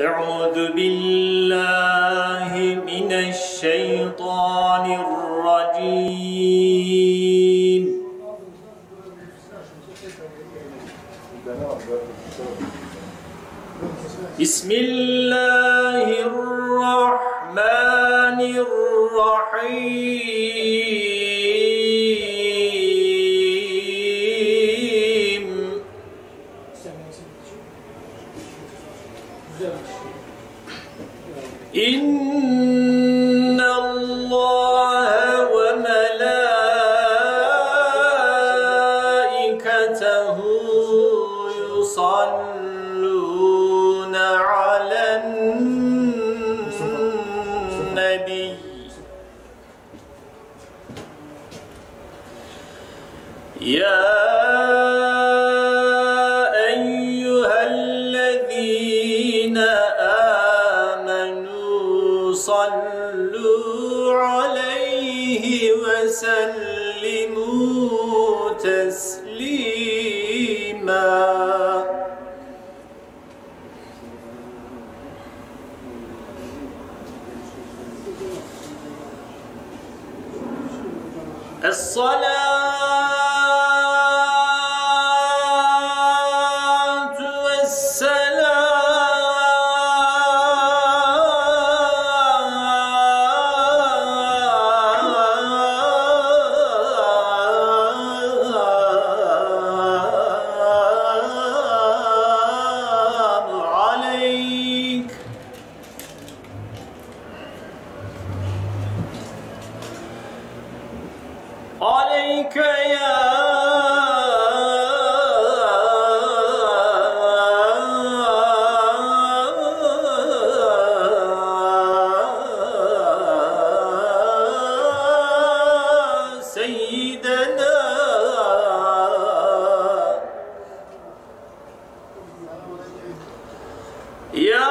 أعوذ بالله من الشيطان الرجيم. بسم الله الرحمن الرحيم. إن الله وملائكته يصلون على النبي يا أيها الذين آمنوا صلوا عليه وسلموا تسليما. الصلاة والسلام عليك يا سيدنا يا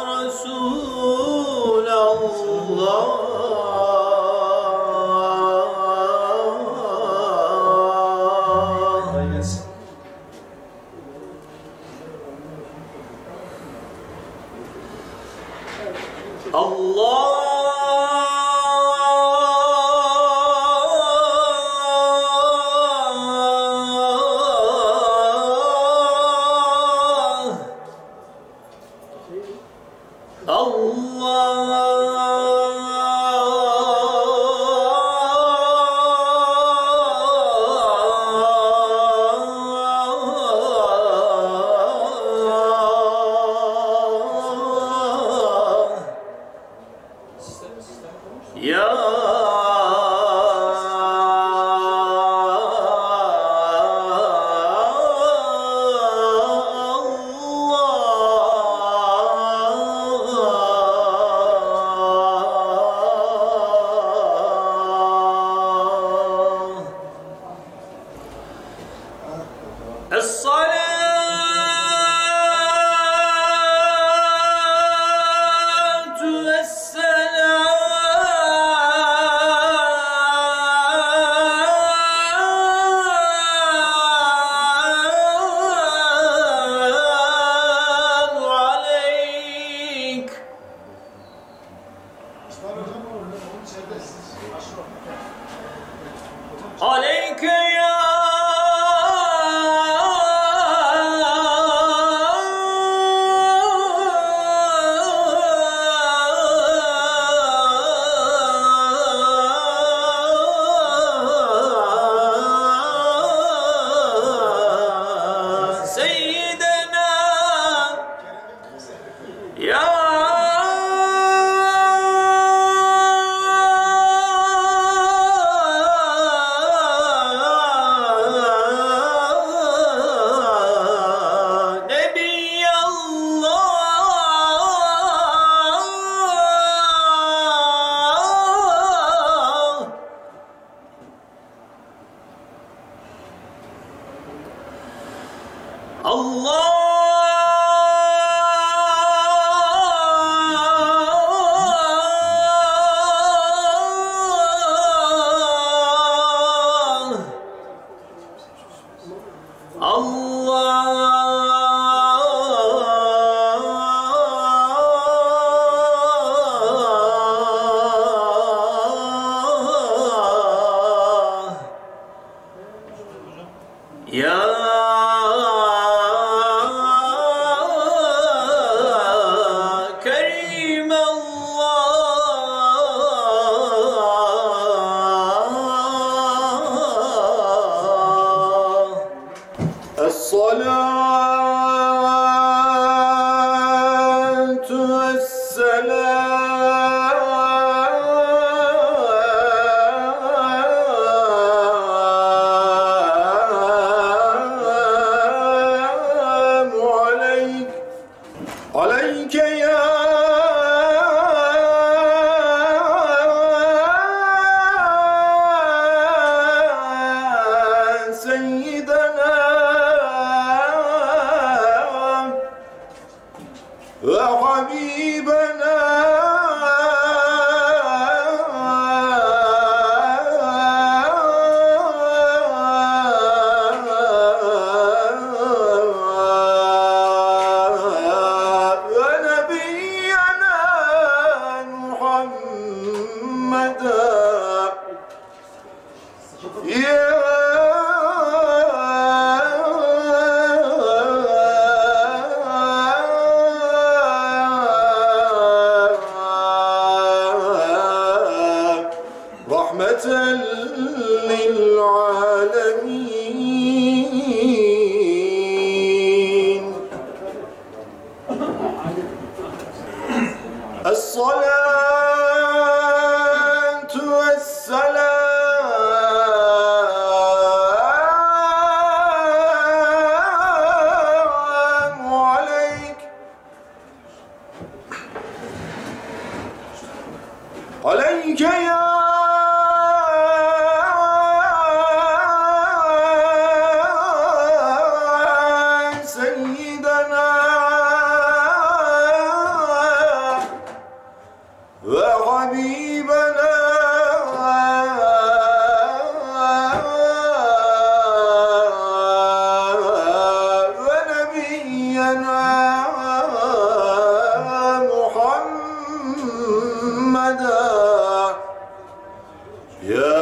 رسول الله. عليك يا سيدنا يا محمدا يا رحمة للعالمين. الصلاة والسلام عليك يا سيدنا وحبيبنا ونبينا محمدا يا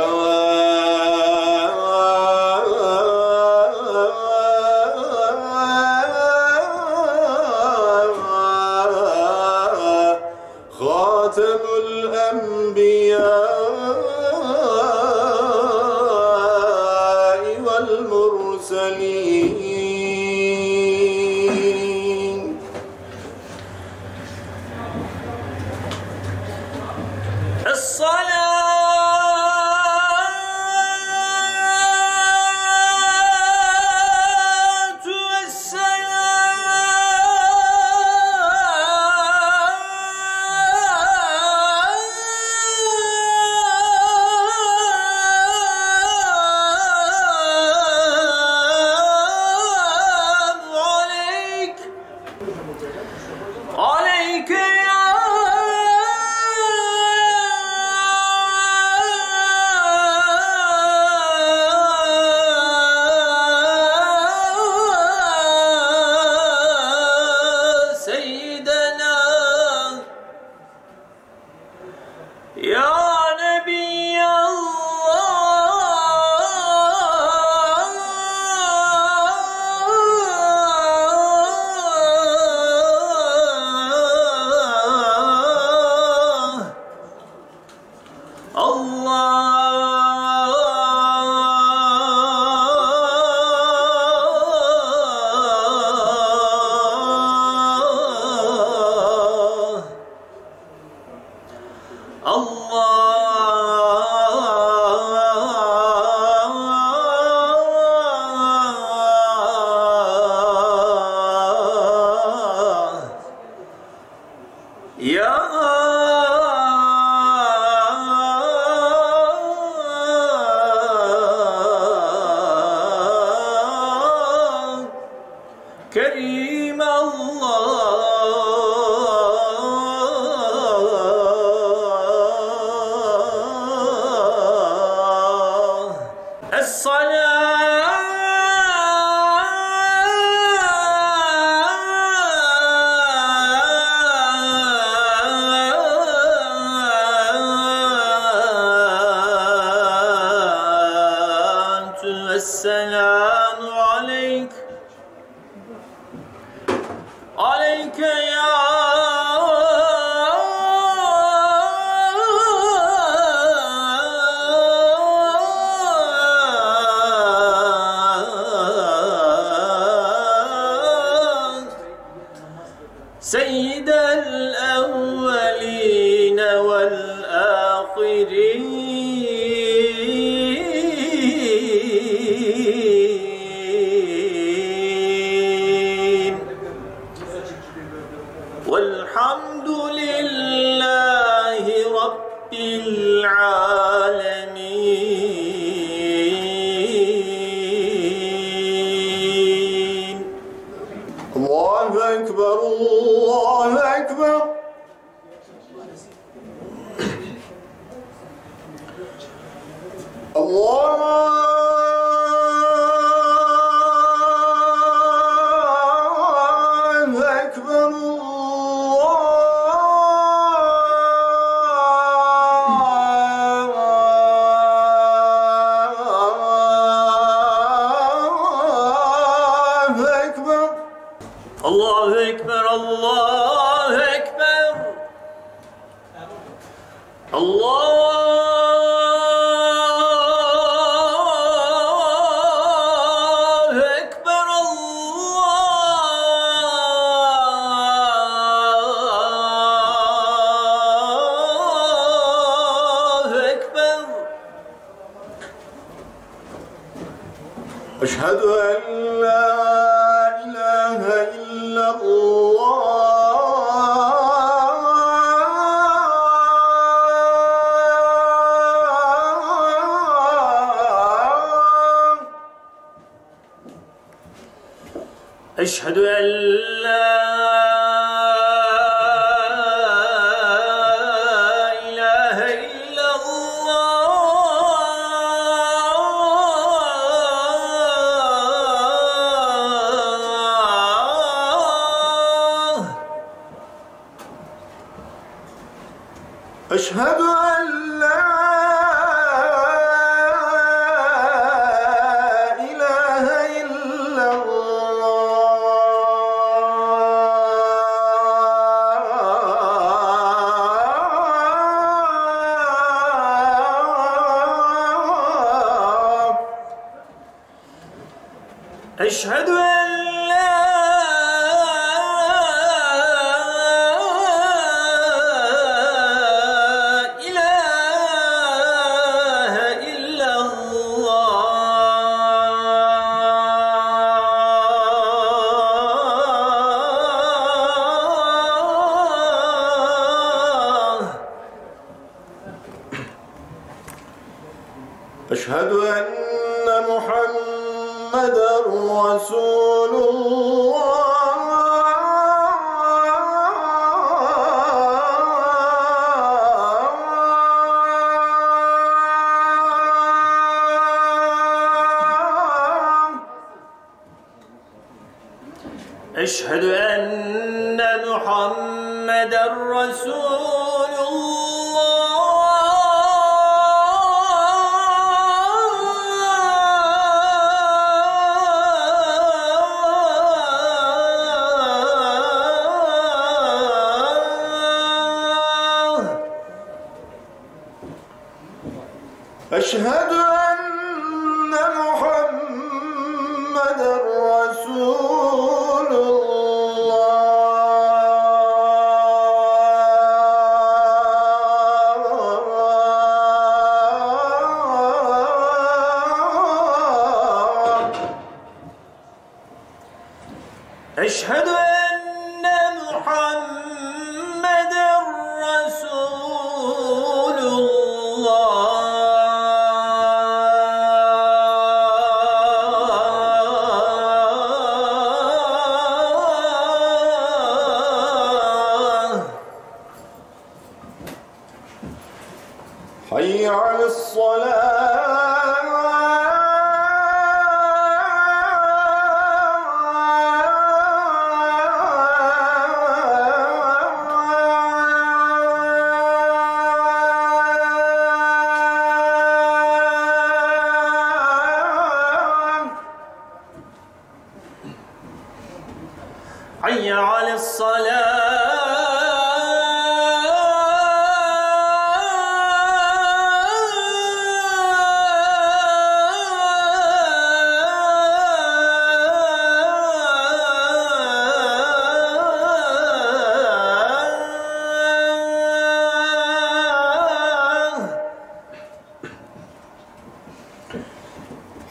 خاتم الأنبياء والمرسلين. عليك يا سيدنا يا نبي كريم الله السلام عليك يا سيد الأولين والآخرين والحمد لله رب العالمين. الله أكبر الله أكبر. الله أكبر الله الله أكبر الله أكبر أشهد أن لا إله إلا الله أشهد أن لا إله إلا الله أشهد أن لا إله إلا الله أشهد أن لا إله إلا الله أشهد أن محمدا رسول الله أشهد أن محمدا رسول الله أشهد أن محمدا رسول الله أشهد أن محمدا رسول الله حي على الصلاة حي على الصلاة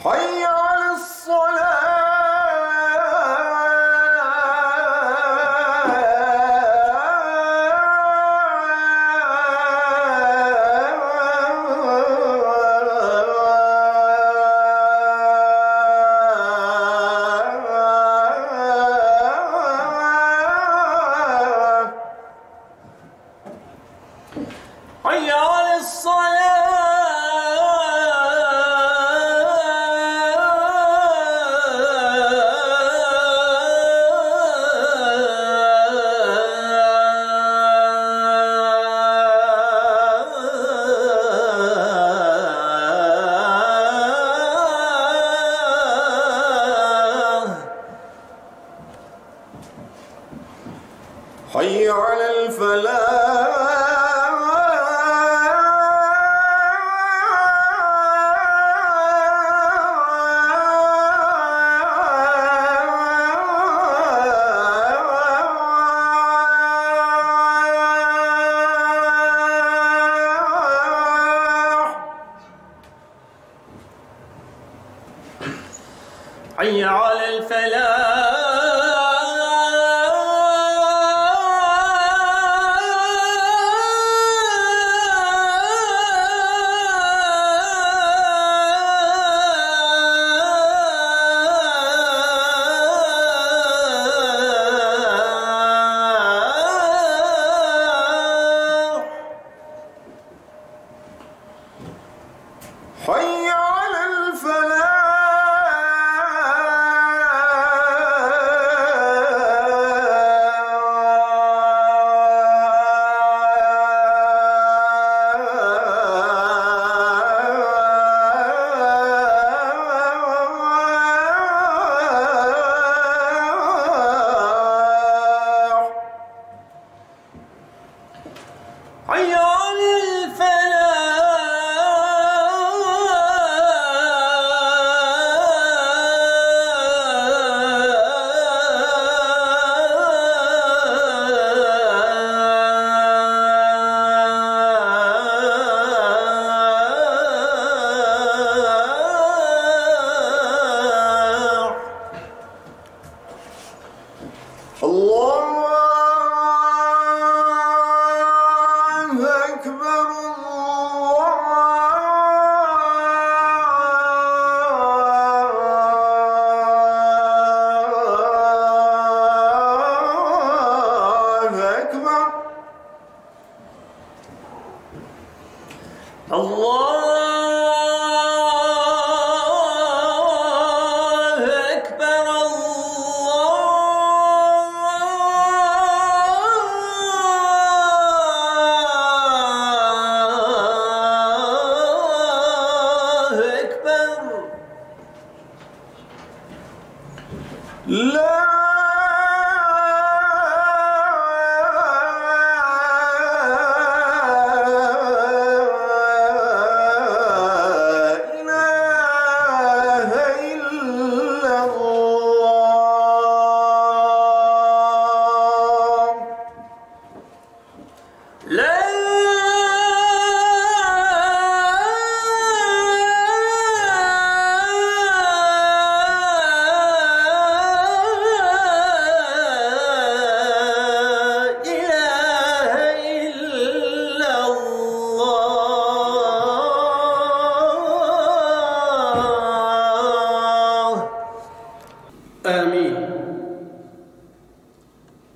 حي على الصلاة حي على الصلاة حي على الفلاح حي على الفلاح. حي على الفلاح. حي على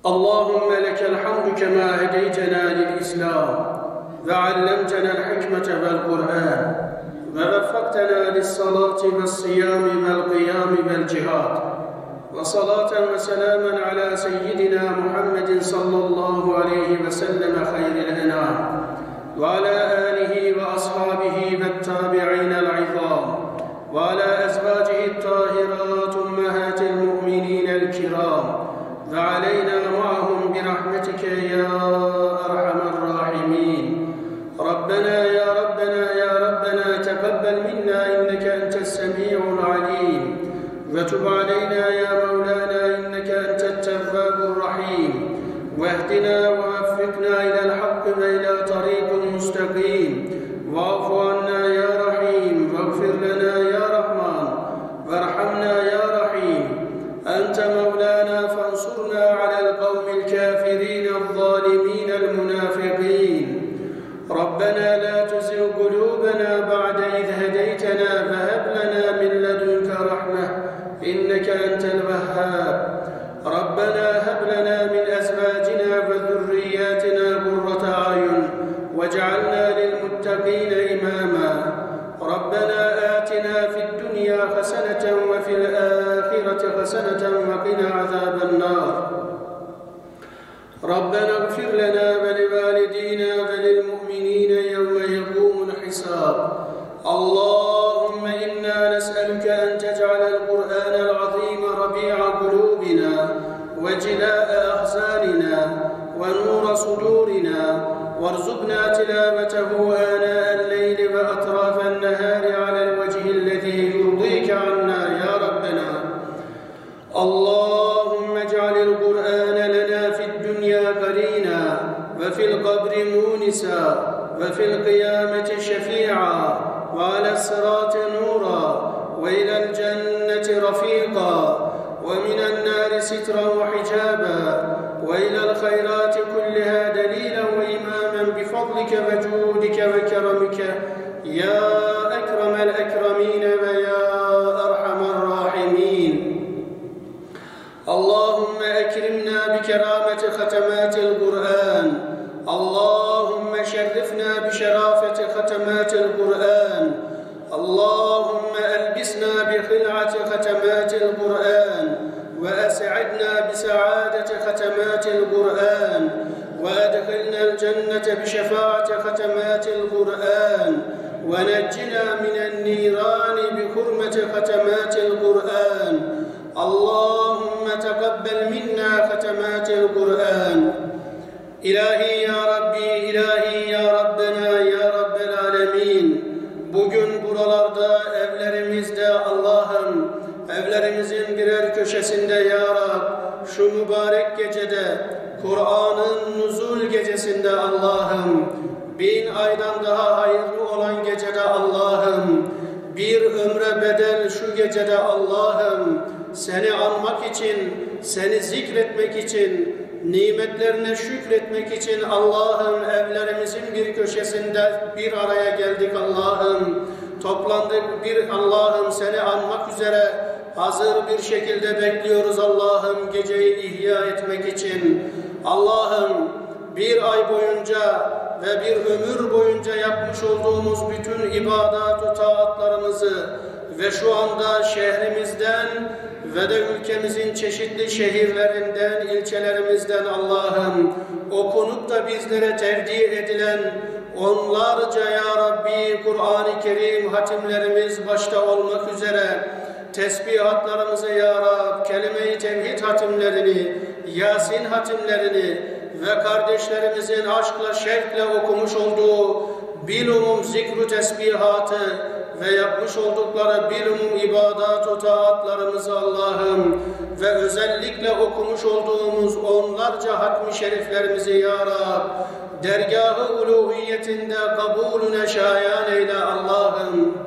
اللهم لك الحمد كما هديتنا للإسلام وعلمتنا الحكمة والقرآن ووفقتنا للصلاة والصيام والقيام والجهاد، وصلاة وسلاما على سيدنا محمد صلى الله عليه وسلم خير الأنام وعلى آله وأصحابه والتابعين العظام وعلى أزواجه الطاهرات أمهات المؤمنين الكرام وعلينا معهم برحمتك يا أرحم الراحمين. ربنا يا ربنا يا ربنا تقبل منا إنك أنت السميع العليم، وتب علينا يا مولانا إنك أنت التواب الرحيم، واهدنا ووفقنا إلى الحق وإلى طريق مستقيم، واعف عنا يا رحيم، واغفر لنا يا رحمن، وارحمنا يا رحيم. أنت مولانا فانصرنا على القوم الكافرين الظالمين المنافقين. ربنا لا تزغ قلوبنا بعد إذ هديتنا وهب لنا من لدنك رحمة إنك أنت الوهاب. ربنا هب لنا من أزواجنا وذرياتنا قرة أعين واجعلنا للمتقين إماما. ربنا آتنا في الدنيا حسنة وفي الآخرة حسنة وقنا عذاب النار. ربنا اغفر لنا ولوالدينا وللمؤمنين يوم يقوم الحساب. اللهم إنا نسألك أن تجعل القرآن العظيم ربيع قلوبنا وجلاء أحزاننا ونور صدورنا، وارزقنا تلاوته آناء الليل وأطراف النهار على الوجه الذي يرضيك عنا يا ربنا. اللهم اجعل القرآن لنا في الدنيا قرينا، وفي القبر مونسا، وفي القيامة شفيعا، وعلى الصراط نورا، وإلى الجنة رفيقا. جودك وكرمك يا أكرم الأكرمين ويا أرحم الراحمين. اللهم أكرمنا بكرامة ختمات القرآن. اللهم شرفنا بشرافة ختمات القرآن. اللهم ألبسنا بخلعة ختمات القرآن، وأسعدنا بسعادة ختمات القرآن، وأدخلنا الجنة بشفاعة ختمات القرآن، ونجنا من النيران بحرمة ختمات القرآن. اللهم تقبل منا ختمات القرآن. İlahi ya Rabbi, ilahi ya Rabbena, ya Rabbel alemin. Bugün buralarda, evlerimizde Allah'ım, evlerimizin birer köşesinde ya Rab, şu mübarek gecede, Kur'an'ın nuzul gecesinde Allah'ım, 1000 aydan daha hayırlı olan gecede Allah'ım, bir ömre bedel şu gecede Allah'ım, seni anmak için, seni zikretmek için, nimetlerine şükretmek için Allah'ım evlerimizin bir köşesinde bir araya geldik Allah'ım. Toplandık bir Allah'ım seni anmak üzere hazır bir şekilde bekliyoruz Allah'ım geceyi ihya etmek için. Allah'ım bir ay boyunca ve bir ömür boyunca yapmış olduğumuz bütün ibadat-ı taatlarımızı ve şu anda şehrimizden ve de ülkemizin çeşitli şehirlerinden, ilçelerimizden Allah'ım okunup da bizlere tevdi edilen onlarca ya Rabbi Kur'an-ı Kerim hatimlerimiz başta olmak üzere tesbihatlarımızı ya Rab, kelime-i tevhid hatimlerini, Yasin hatimlerini ve kardeşlerimizin aşkla, şevkle okumuş olduğu bilumum zikru tesbihatı ve yapmış oldukları bilumum ibadat-ı taatlarımızı Allah'ım ve özellikle okumuş olduğumuz onlarca hatmi şeriflerimizi ya Rab, dergâh-ı uluhiyetinde kabulüne şayan eyle Allah'ım.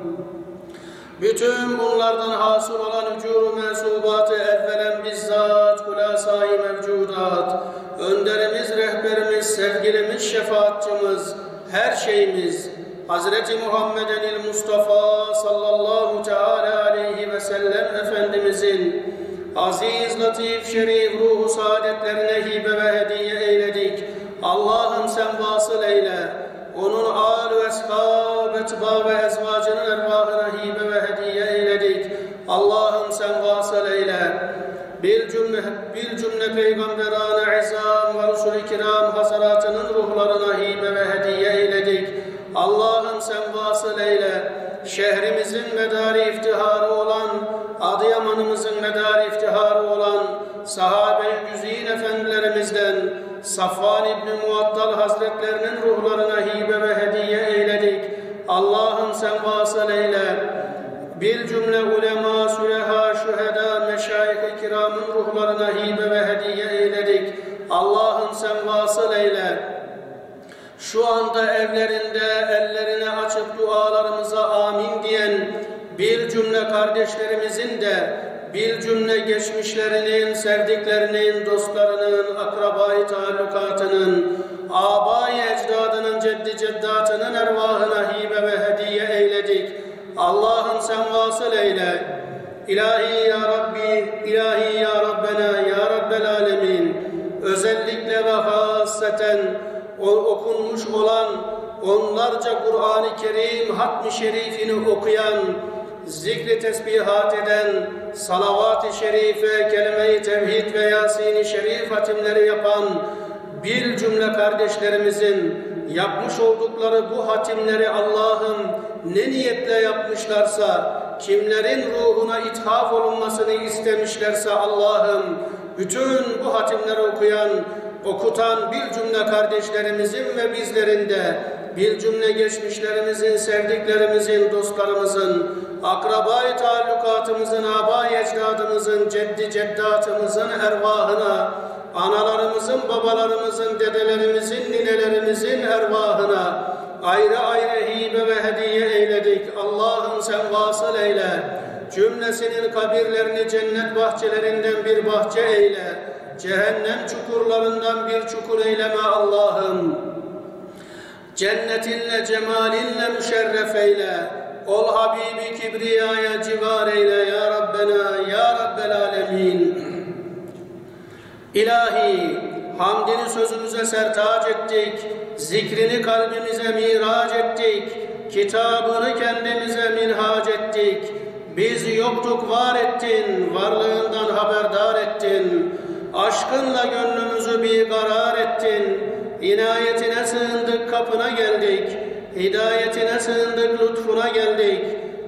Bütün bunlardan hasıl olan ücûr-u mensubatı evvelen bizzat kulâsâ-i mevcudat, önderimiz, rehberimiz, sevgilimiz, şefaatçimiz, her şeyimiz, Hazreti Muhammeden Mustafa sallallahu teala aleyhi ve sellem Efendimizin aziz, latif, şerif, ruhu saadetlerine hibe ve hediye eyledik. Allah'ım sen vasıl eyle. Onun âl ve eshâb, etbâ ve ezvacının ervâhına hibe ve hediye eyledik. Allah'ım sen vasıl eyle. Bir cümle peygamberâne izâm ve rusul-i kiram hazaratının ruhlarına hibe ve hediye eyledik. Allah'ım sen vasıl eyle. Şehrimizin medâr-i iftiharı olan, Adıyaman'ımızın medâr-i iftiharı olan sahabe-i güzîn efendilerimizden Safvan İbni Muattal Hazretlerinin ruhlarına hibe ve hediye eyledik. Allah'ım sen vasıl eyle. Bir cümle ulema, süreha, şühedâ, meşayih-i kiramın ruhlarına hibe ve hediye eyledik. Allah'ım sen vasıl eyle. Şu anda evlerinde ellerini açıp dualarımıza amin diyen bir cümle kardeşlerimizin de bir cümle geçmişlerinin, sevdiklerinin, dostlarının, akrabayı taallukatının, âbâ-i ecdadının, ceddi ceddatının ervahına hibe ve hediye eyledik. Allah'ım sen vasıl eyle. İlahi ya Rabbi, ilahi ya Rabbena, ya Rabbel alemin. Özellikle ve hasseten okunmuş olan onlarca Kur'an-ı Kerim hatmi şerifini okuyan, zikri tesbihat eden, salavat-ı şerife, kelime-i tevhid ve Yasin-i şerif hatimleri yapan bir cümle kardeşlerimizin yapmış oldukları bu hatimleri Allah'ım ne niyetle yapmışlarsa, kimlerin ruhuna ithaf olunmasını istemişlerse Allah'ım bütün bu hatimleri okuyan, okutan bir cümle kardeşlerimizin ve bizlerin de bir cümle geçmişlerimizin, sevdiklerimizin, dostlarımızın, akrabayı taallukatımızın, âbâ-i ecdadımızın, ceddi ceddatımızın ervahına, analarımızın, babalarımızın, dedelerimizin, ninelerimizin ervahına ayrı ayrı hibe ve hediye eyledik. Allah'ım sen vasıl eyle. Cümlesinin kabirlerini cennet bahçelerinden bir bahçe eyle. Cehennem çukurlarından bir çukur eyleme Allah'ım. cennetinle, cemalinle müşerref eyle. Ol Habibi Kibriya'ya civar eyle ya Rabbena, ya Rabbel Alemin. İlahi, hamdini sözümüze sertaç ettik, zikrini kalbimize miraç ettik, kitabını kendimize minhac ettik. Biz yoktuk, var ettin, varlığından haberdar ettin. Aşkınla gönlümüzü bir karar ettin. İnayetine sığındık, kapına geldik. Hidayetine sığındık, lütfuna geldik.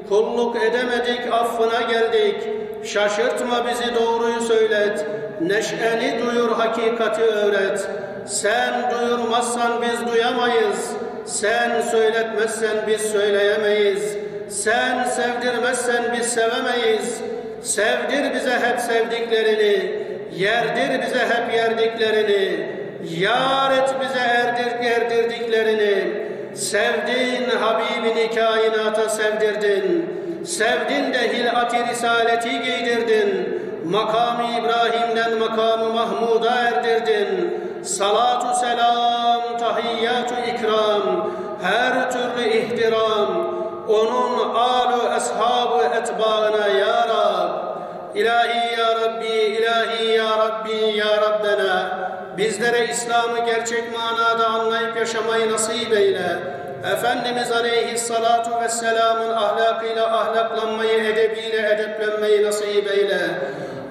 Kulluk edemedik, affına geldik. Şaşırtma bizi, doğruyu söylet. Neşeni duyur, hakikati öğret. Sen duyurmazsan biz duyamayız. Sen söyletmezsen biz söyleyemeyiz. Sen sevdirmezsen biz sevemeyiz. Sevdir bize hep sevdiklerini. Yerdir bize hep yerdiklerini. Yar et bize erdirdiklerini. Sevdin Habibini kainata sevdirdin. Sevdin de hilat-i risaleti giydirdin. Makam-ı İbrahim'den makam-ı Mahmud'a erdirdin. Salatu selam, tahiyyatu ikram, her türlü ihtiram, onun âlu eshabı etbağına ya Rab. İlahi ya Rabbi, ilahi ya Rabbi, ya Rabbena, bizlere İslam'ı gerçek manada anlayıp yaşamayı nasip eyle. Efendimiz Aleyhissalatu vesselam'ın ahlakıyla ahlaklanmayı, edebiyle edeplenmeyi nasip eyle.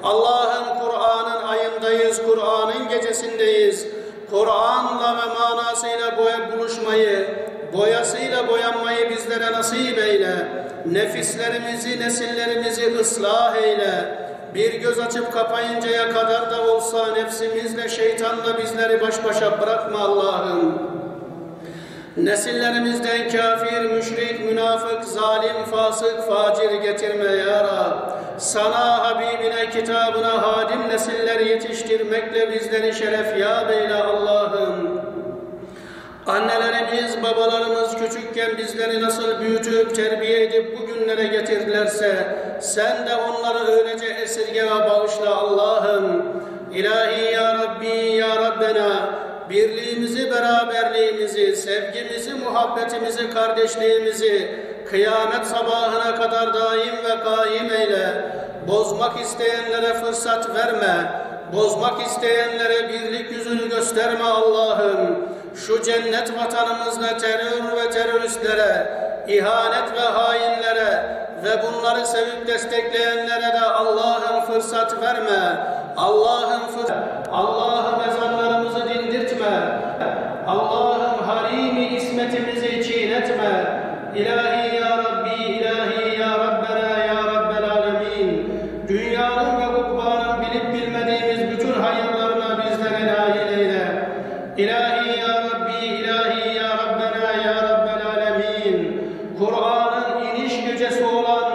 Allah'ım, Kur'an'ın ayındayız, Kur'an'ın gecesindeyiz. Kur'an'la ve manasıyla buluşmayı, boyasıyla boyanmayı bizlere nasip eyle. Nefislerimizi, nesillerimizi ıslah eyle. Bir göz açıp kapayıncaya kadar da olsa nefsimizle, şeytanla bizleri baş başa bırakma Allah'ım. Nesillerimizden kafir, müşrik, münafık, zalim, fasık, facir getirme ya Rab. Sana, Habibine, kitabına hadim nesiller yetiştirmekle bizleri şeref yâb eyle Allah'ım. Annelerimiz, babalarımız küçükken bizleri nasıl büyütüp, terbiye edip bugünlere getirdilerse, sen de onları öylece esirge ve bağışla Allah'ım. İlahi ya Rabbi, ya Rabbena, birliğimizi, beraberliğimizi, sevgimizi, muhabbetimizi, kardeşliğimizi kıyamet sabahına kadar daim ve kaim eyle. Bozmak isteyenlere fırsat verme. Bozmak isteyenlere birlik yüzünü gösterme Allah'ım. Şu cennet vatanımızda terör ve teröristlere, ihanet ve hainlere ve bunları sevip destekleyenlere de Allah'ım fırsat verme. Allah'ım ezanlarımızı dindirtme. Allah'ım harimi ismetimizi çiğnetme. İlahi ya Rabbi, ilahi ya Rabbena, ya Rabbel Alemin. Dünyanın ve ukbanın bilip bilmediğimiz bütün hayırlarına bizlere nail eyle. İlahi ya Rabbi, ilahi ya Rabbena, ya Rabbel Alemin. Kur'an'ın iniş gecesi olan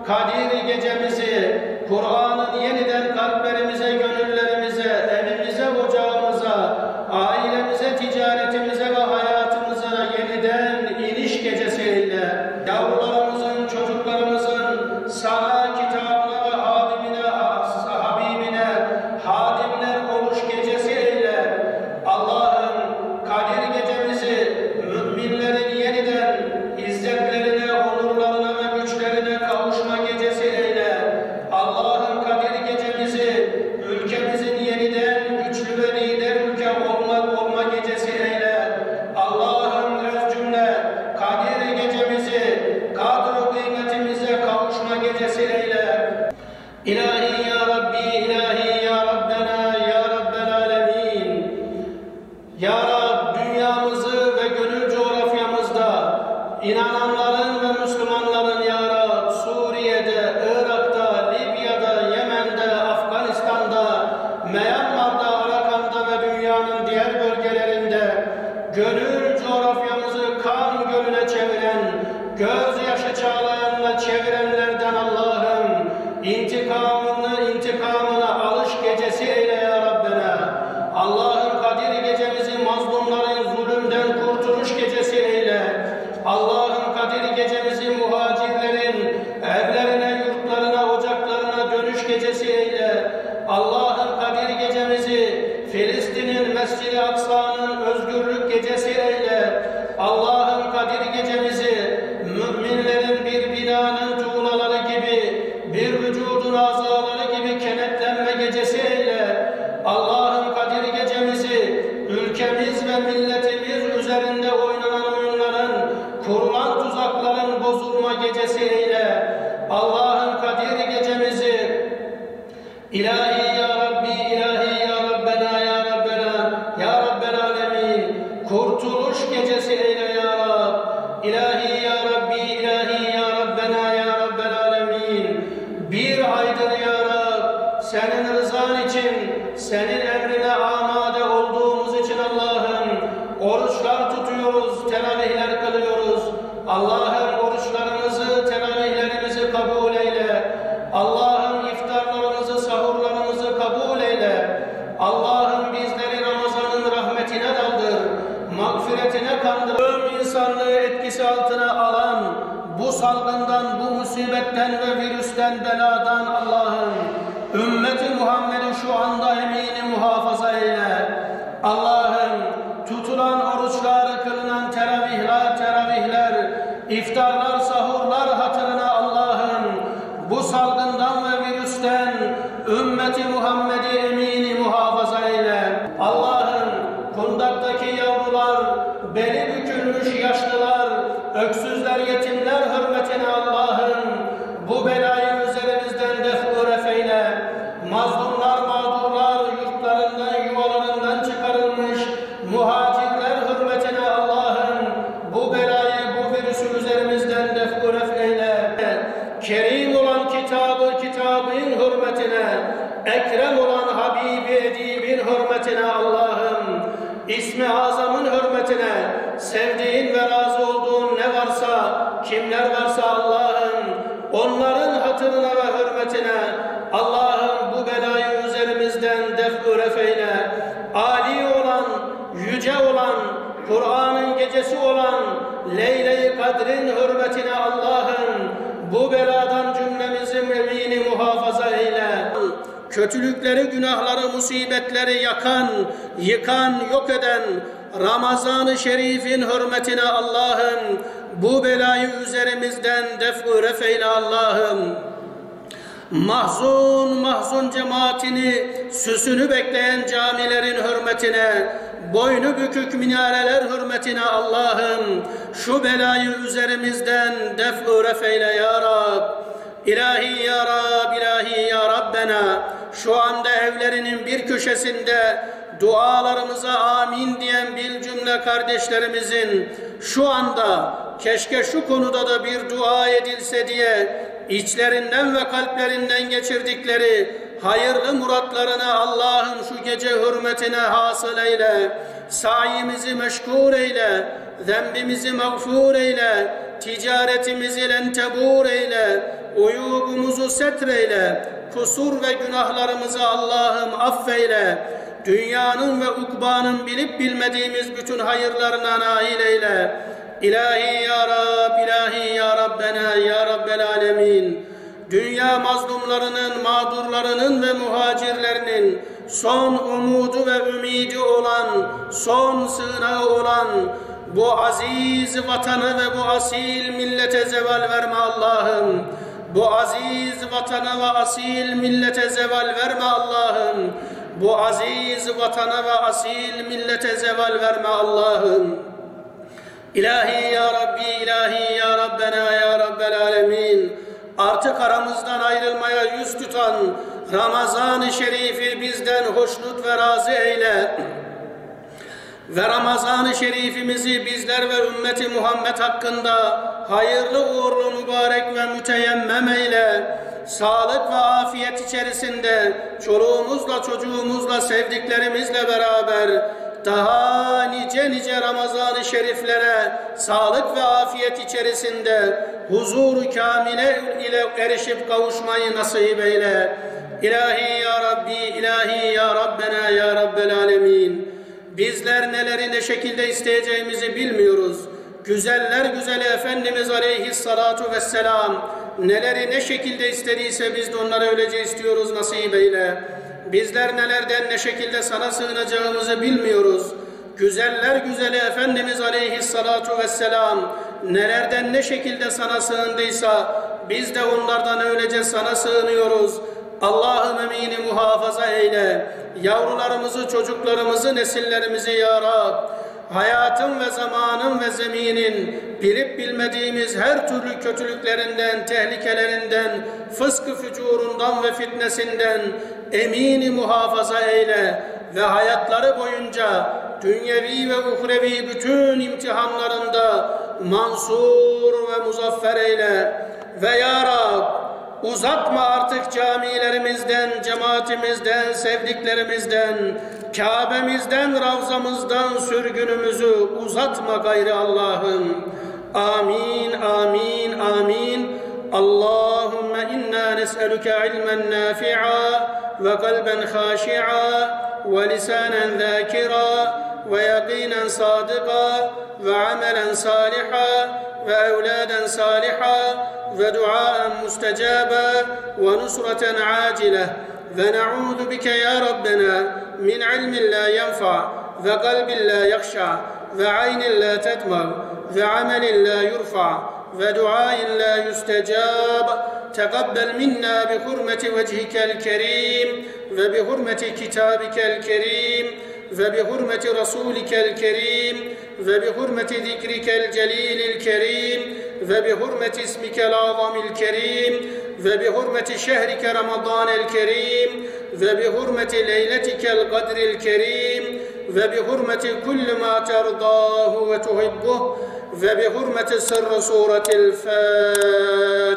Kadir gecemizi, Kur'an'ın yeniden kalplerimize, gönüllerimize, evimize, ocağımıza, ailemize, ticaretimize ve hayatımıza yeniden iniş gecesi eyle. Yavrularımızın, çocuklarımızın sana, kitabına ve Habibine hadimler oluş gecesi eyle. Allah'ım, Kadir gecemizi müminlerin yeniden izzetlerine, onurlarına ve güçlerine kavuşma gecesi eyle. Allah'ım, Kadir gecemizi ülkemizin yeniden güçlü ve lider ülke olma gecesi eyle. Allah'ım, öz cümle Kadir gecemizi kadro kıymetimize kavuşma gecesi eyle. İlahi ya Rabbi, ilahi ya Rabbena, ya Rabbel Alemin. Ya Rab, dünyamızı ve gönül coğrafyamızda inananların ve Müslümanların ya Rab, Suriye'de, Irak'ta, Libya'da, Yemen'de, Afganistan'da, Myanmar'da, Arakan'da ve dünyanın diğer bölgelerinde gönül coğrafyamızı kan gölüne çeviren, gözyaşı çağlayanla çevirenlerden Allah'ım, intikamına alış gecesi eyle ya Rabbena. Allah'ım, Kadir gecemizi mazlumların zulümden kurtuluş gecesi eyle. Allah'ım, Kadir gecemizi muhacirlerin evlerine, yurtlarına, ocaklarına dönüş gecesi eyle. Allah'ım, Kadir gecemizi Filistin'in Mescid-i Aksa'nın özgürlük gecesi eyle. kurulan tuzakların bozulma gecesi eyle. Allah'ın Kadir gecemizi ilahi ya Rabbi, ilahi ya Rabbena, ya Rabbena, ya Rabbel alemin kurtuluş gecesi eyle ya Rab. İlahi ya Rabbi, ilahi ya Rabbena, ya Rabbel alemin bir aydır ya Rab senin rızan için, senin emrine amade olduğumuz için Allah'ım oruçlar tutuyoruz, teravihler kılıyoruz. Allah'ım oruçlarımızı, teravihlerimizi kabul eyle. Allah'ım iftarlarımızı, sahurlarımızı kabul eyle. Allah'ım bizleri Ramazan'ın rahmetine daldır, mağfiretine kandır. İnsanlığı etkisi altına alan bu salgından, bu musibetten ve virüsten, beladan Allah'ım ümmeti Muhammed'i şu anda emini muhafaza eyle. Allah'ım tutulan oruçlar, kılınan teravihler, iftarlar, sahurlar hatırına Allah'ım bu salgından ve virüsten ümmeti Muhammed'i emini muhafaza eyle. Allah'ım kundaktaki yavrular, beli bükülmüş yaşlılar, öksüzler, yetimler hürmetine Allah'ım bu belayı üzerimizden def-ı refeyle. Mazlumlar, mağdurlar, yurtlarından, yuvalarından çıkarılmış muhacirler hürmetine Allah'ım bu belayı, bu virüsü üzerimizden def-ı refeyle. Kerim olan kitabın hürmetine, ekrem olan Habibi edibin hürmetine Allah'ım İsmi Azam'ın hürmetine, sevdiğin ve razı olduğun ne varsa, kimler varsa Allah'ım onların hatırına ve hürmetine Allah'ım bu belayı üzerimizden def-ü refeyle. Ali olan, yüce olan, Kur'an'ın gecesi olan Leyle-i Kadr'in hürmetine Allah'ım bu beladan cümlemizi emini muhafaza eyle. Kötülükleri, günahları, musibetleri yakan, yıkan, yok eden Ramazan-ı Şerif'in hürmetine Allah'ım bu belayı üzerimizden def-ı refeyle Allah'ım. Mahzun cemaatini, süsünü bekleyen camilerin hürmetine, boynu bükük minareler hürmetine Allah'ım şu belayı üzerimizden def-ı refeyle ya Rab. İlahi ya Rab, ilahi ya Rabbena şu anda evlerinin bir köşesinde dualarımıza amin diyen bir cümle kardeşlerimizin şu anda keşke şu konuda da bir dua edilse diye içlerinden ve kalplerinden geçirdikleri hayırlı muratlarını Allah'ım şu gece hürmetine hasıl eyle. Sayimizi meşgul eyle, zembimizi mağfur eyle, ticaretimizi lentebur eyle, uyubumuzu setreyle, kusur ve günahlarımızı Allah'ım affeyle, dünyanın ve ukbanın bilip bilmediğimiz bütün hayırlarına nail eyle. İlahi ya Rab, ilahi ya Rabbena, ya Rabbel alemin. Dünya mazlumlarının, mağdurlarının ve muhacirlerinin son umudu ve ümidi olan, son sığınağı olan bu aziz vatanı ve bu asil millete zeval verme Allah'ım. Bu aziz vatana ve asil millete zeval verme Allah'ım. Bu aziz vatana ve asil millete zeval verme Allah'ım. İlahi ya Rabbi, ilahi ya Rabbena, ya Rabbel alemin. Artık aramızdan ayrılmaya yüz tutan Ramazan-ı Şerif'i bizden hoşnut ve razı eyle. Ve Ramazan-ı Şerifimizi bizler ve ümmeti Muhammed hakkında hayırlı, uğurlu, mübarek ve müteyemmem eyle. Sağlık ve afiyet içerisinde çoluğumuzla, çocuğumuzla, sevdiklerimizle beraber daha nice Ramazan-ı Şeriflere sağlık ve afiyet içerisinde huzur-u kamile ile erişip kavuşmayı nasip eyle. İlahi ya Rabbi, ilahi ya Rabbena, ya Rabbel alemin. Bizler neleri ne şekilde isteyeceğimizi bilmiyoruz. Güzeller güzeli Efendimiz aleyhissalatu vesselam neleri ne şekilde istediyse biz de onları öylece istiyoruz, nasip eyle. Bizler nelerden ne şekilde sana sığınacağımızı bilmiyoruz. Güzeller güzeli Efendimiz aleyhissalatu vesselam nelerden ne şekilde sana sığındıysa biz de onlardan öylece sana sığınıyoruz. Allah'ım emini muhafaza eyle. Yavrularımızı, çocuklarımızı, nesillerimizi ya Rab. hayatın ve zamanın ve zeminin bilip bilmediğimiz her türlü kötülüklerinden, tehlikelerinden, fıskı fücurundan ve fitnesinden emini muhafaza eyle ve hayatları boyunca dünyevi ve uhrevi bütün imtihanlarında mansur ve muzaffer eyle. Ve ya Rab, uzatma artık camilerimizden, cemaatimizden, sevdiklerimizden, Kabe'mizden, Ravzamızdan sürgünümüzü uzatma gayrı Allah'ım. Amin, amin, amin. Allahümme inna nes'eluke ilmen nafi'a ve kalben khashi'a ve lisanen zâkira ve yakînen sâdıka ve amelen sâliha ve evlâden sâliha ve duaen müstecâba ve nusraten âcile ve na'ûzu bike ya Rabbena min ilmin la yenfa ve kalbin la yakşa ve aynin la tetmar ve amelin la yurfa ve duain la yüstecab. Teqabbel minna bi hurmeti vecihikel kerim ve bi hurmeti kitabikel kerim ve bi hurmeti rasulikel kerim ve bi hurmeti zikrikel celilil kerim ve bi hurmeti ismikel azamil kerim ve bi hurmeti şehrike Ramazanel kerim ve bi hurmeti leyletikel kadril kerim ve bi hurmeti kulli ma terdahu ve tuhibbuh ve bi hurmeti sırrı suretil Fatiha.